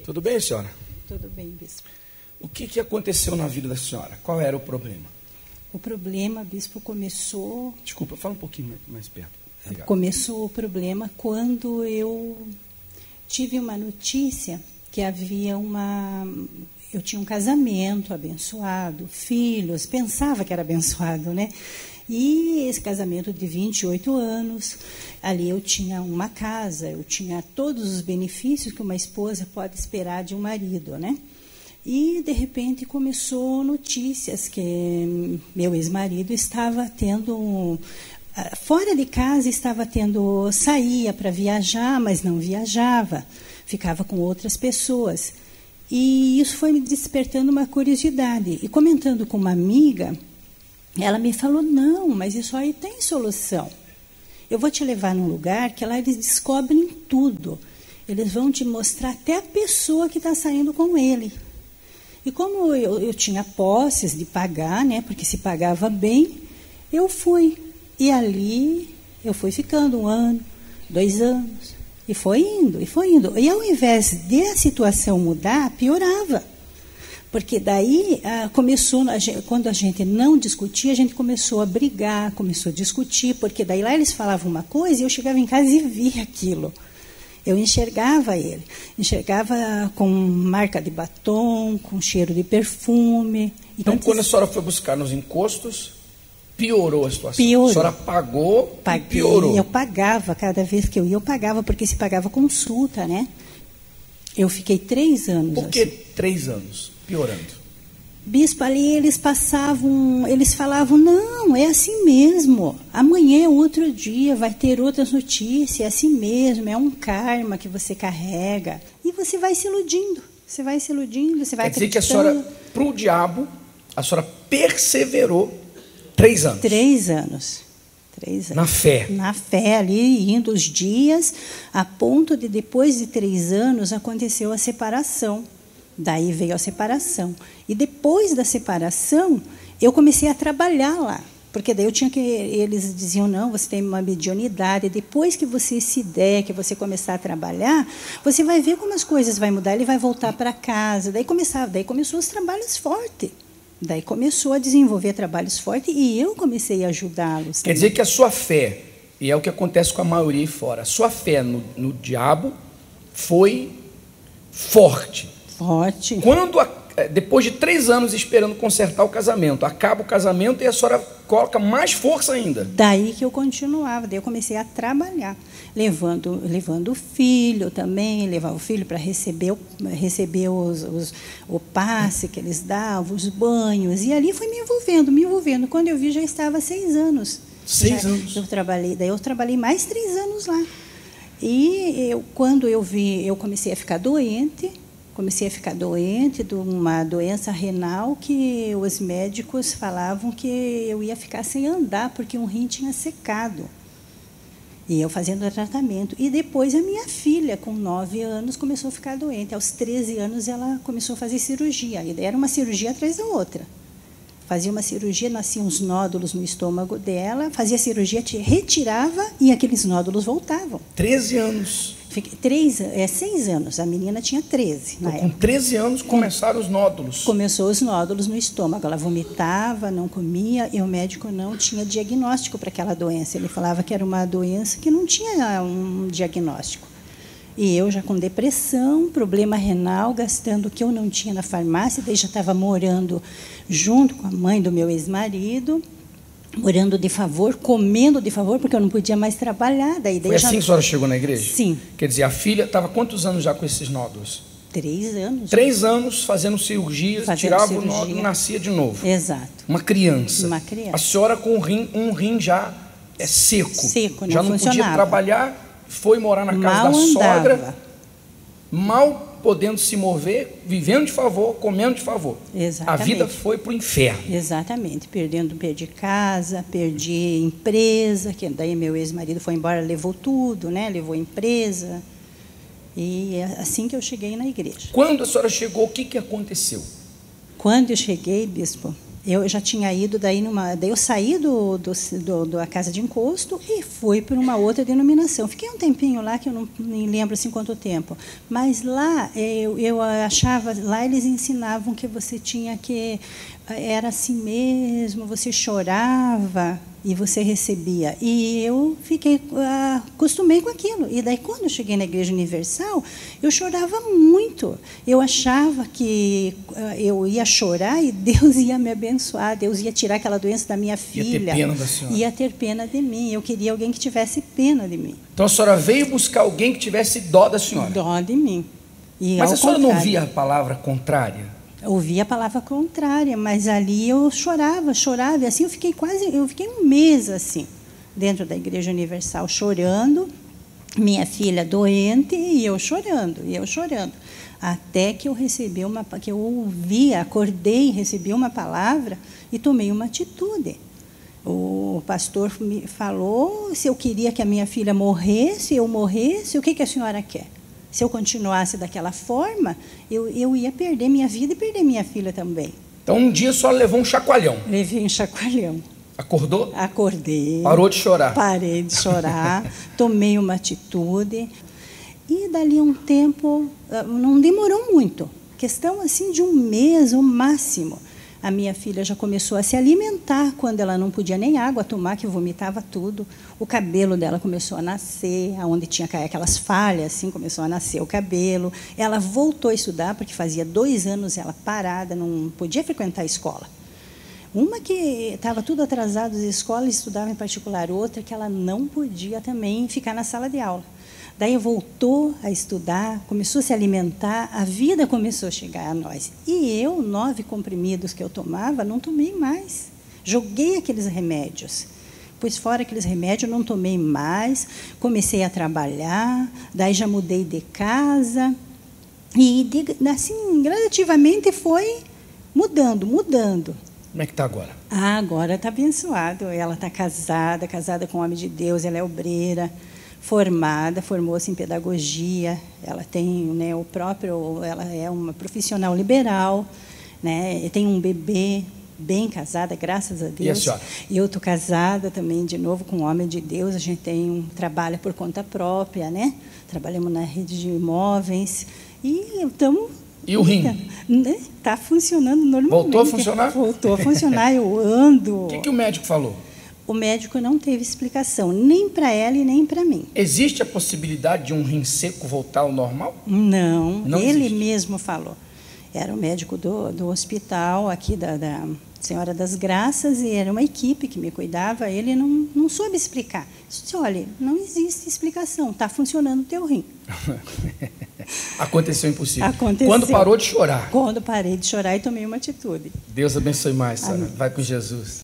Tudo bem, senhora? Tudo bem, bispo. O que aconteceu na vida da senhora? Qual era o problema? O problema, bispo, começou... Desculpa, fala um pouquinho mais perto. Obrigado. Começou o problema quando eu tive uma notícia que havia eu tinha um casamento abençoado, filhos, pensava que era abençoado, né? E esse casamento de 28 anos, ali eu tinha uma casa, eu tinha todos os benefícios que uma esposa pode esperar de um marido, né? E, de repente, começou notícias que meu ex-marido estava tendo... Fora de casa saía para viajar, mas não viajava, ficava com outras pessoas. E isso foi me despertando uma curiosidade. E comentando com uma amiga, ela me falou, não, mas isso aí tem solução. Eu vou te levar num lugar que lá eles descobrem tudo. Eles vão te mostrar até a pessoa que está saindo com ele. E como eu tinha posses de pagar, né, porque se pagava bem, eu fui. E ali eu fui ficando 1 ano, 2 anos, e foi indo, e foi indo. E ao invés de a situação mudar, piorava. Porque daí começou, quando a gente não discutia, a gente começou a brigar, começou a discutir, porque daí lá eles falavam uma coisa e eu chegava em casa e via aquilo. Eu enxergava ele, enxergava com marca de batom, com cheiro de perfume. Então, quando a senhora foi buscar nos encostos, piorou a situação? Piorou. A senhora pagou e Paguei, piorou? Eu pagava, cada vez que eu ia, eu pagava, porque se pagava consulta, né? Eu fiquei 3 anos. Por que 3 anos piorando? Bispo, ali eles falavam, não, é assim mesmo, amanhã é outro dia, vai ter outras notícias, é assim mesmo, é um karma que você carrega. E você vai se iludindo, você vai Quer dizer que a senhora, para o diabo, a senhora perseverou 3 anos? 3 anos. 3 anos. Na fé? Na fé, ali, indo os dias, a ponto de, depois de 3 anos, aconteceu a separação. Daí veio a separação. E depois da separação, eu comecei a trabalhar lá. Porque daí eles diziam, não, você tem uma mediunidade. Depois que você se der, que você começar a trabalhar, você vai ver como as coisas vão mudar. Ele vai voltar para casa. Daí começou os trabalhos fortes. Daí começou a desenvolver trabalhos fortes e eu comecei a ajudá-los. Quer dizer que a sua fé, e é o que acontece com a maioria aí fora, a sua fé no diabo foi forte. Forte. Quando, depois de 3 anos esperando consertar o casamento, acaba o casamento e a senhora coloca mais força ainda. Daí que eu continuava, daí eu comecei a trabalhar, levando o filho também, levava o filho para receber o passe que eles davam, os banhos, e ali fui me envolvendo. Quando eu vi, já estava 6 anos. 6 anos? Daí eu trabalhei mais 3 anos lá. E quando eu vi, eu comecei a ficar doente de uma doença renal que os médicos falavam que eu ia ficar sem andar, porque um rim tinha secado. E eu fazendo tratamento. E depois a minha filha, com 9 anos, começou a ficar doente. Aos 13 anos, ela começou a fazer cirurgia. E era uma cirurgia atrás da outra. Fazia uma cirurgia, nasciam uns nódulos no estômago dela, fazia cirurgia, retirava e aqueles nódulos voltavam. 13 anos. 6 anos, a menina tinha 13 na época. Com 13 anos começaram os nódulos. Começou os nódulos no estômago, ela vomitava, não comia, e o médico não tinha diagnóstico para aquela doença. Ele falava que era uma doença que não tinha um diagnóstico. E eu já com depressão, problema renal, gastando o que eu não tinha na farmácia, daí já estava morando junto com a mãe do meu ex-marido, morando de favor, comendo de favor, porque eu não podia mais trabalhar. Daí Foi assim que a senhora chegou na igreja? Sim. Quer dizer, a filha estava quantos anos já com esses nódulos? 3 anos. 3 anos fazendo cirurgia, tirava o nódulo e nascia de novo. Exato. Uma criança. Uma criança. A senhora com um rim já seco. Seco, não já não funcionava. podia trabalhar, foi morar na casa da sogra, mal podendo se mover, vivendo de favor, comendo de favor. Exatamente. A vida foi para o inferno. Exatamente. Perdi casa, perdi empresa, que daí meu ex-marido foi embora, levou tudo, né? Levou a empresa. E é assim que eu cheguei na igreja. Quando a senhora chegou, o que aconteceu? Quando eu cheguei, bispo, Eu já tinha ido daí daí eu saí da casa de encosto e fui para uma outra denominação. Fiquei um tempinho lá, que eu não me lembro assim quanto tempo. Mas lá eu achava, lá eles ensinavam que você tinha que era assim mesmo, você chorava e você recebia. E eu acostumei com aquilo. E daí, quando eu cheguei na Igreja Universal, eu chorava muito. Eu achava que eu ia chorar e Deus ia me abençoar, Deus ia tirar aquela doença da minha filha. Ia ter pena da senhora. Ia ter pena de mim. Eu queria alguém que tivesse pena de mim. Então a senhora veio buscar alguém que tivesse dó da senhora. Dó de mim. E, mas a senhora contrário, não via a palavra contrária? Ouvi a palavra contrária, mas ali eu chorava, e assim eu fiquei um mês assim, dentro da Igreja Universal, chorando, minha filha doente e eu chorando, até que eu recebi que eu ouvi, acordei, recebi uma palavra e tomei uma atitude. O pastor me falou se eu queria que a minha filha morresse, eu morresse, o que a senhora quer? Se eu continuasse daquela forma, eu ia perder minha vida e perder minha filha também. Então, um dia só levou um chacoalhão. Levei um chacoalhão. Acordou? Acordei. Parou de chorar? Parei de chorar, tomei uma atitude. E, dali um tempo, não demorou muito. Questão, assim, de um mês, o máximo. A minha filha já começou a se alimentar quando ela não podia nem água tomar, que vomitava tudo. O cabelo dela começou a nascer, onde tinha aquelas falhas, assim, começou a nascer o cabelo. Ela voltou a estudar, porque fazia 2 anos ela parada, não podia frequentar a escola. Uma que estava tudo atrasado da escola, estudava em particular, outra que ela não podia também ficar na sala de aula. Daí voltou a estudar, começou a se alimentar, a vida começou a chegar a nós. E eu, 9 comprimidos que eu tomava, não tomei mais. Joguei aqueles remédios. Pois fora aqueles remédios, não tomei mais. Comecei a trabalhar, daí já mudei de casa. E, assim, gradativamente foi mudando. Como é que está agora? Agora está abençoado. Ela está casada com um homem de Deus, ela é obreira. Formou-se em pedagogia, ela tem, né, ela é uma profissional liberal, né, tem um bebê, bem casada, graças a Deus. E a senhora? E eu estou casada também, de novo, com um homem de Deus, a gente trabalha por conta própria, né, trabalhamos na rede de imóveis, e estamos... E o rim? Está funcionando normalmente. Voltou a funcionar? Voltou a funcionar, eu ando. O que o médico falou? O médico não teve explicação, nem para ela e nem para mim. Existe a possibilidade de um rim seco voltar ao normal? Não, ele existe. mesmo falou. Era o médico do hospital, aqui da Senhora das Graças, e era uma equipe que me cuidava, ele não soube explicar. Disse, olha, não existe explicação, está funcionando o teu rim. Aconteceu impossível. Aconteceu. Quando parou de chorar? Quando parei de chorar e tomei uma atitude. Deus abençoe mais, Sara. Vai com Jesus.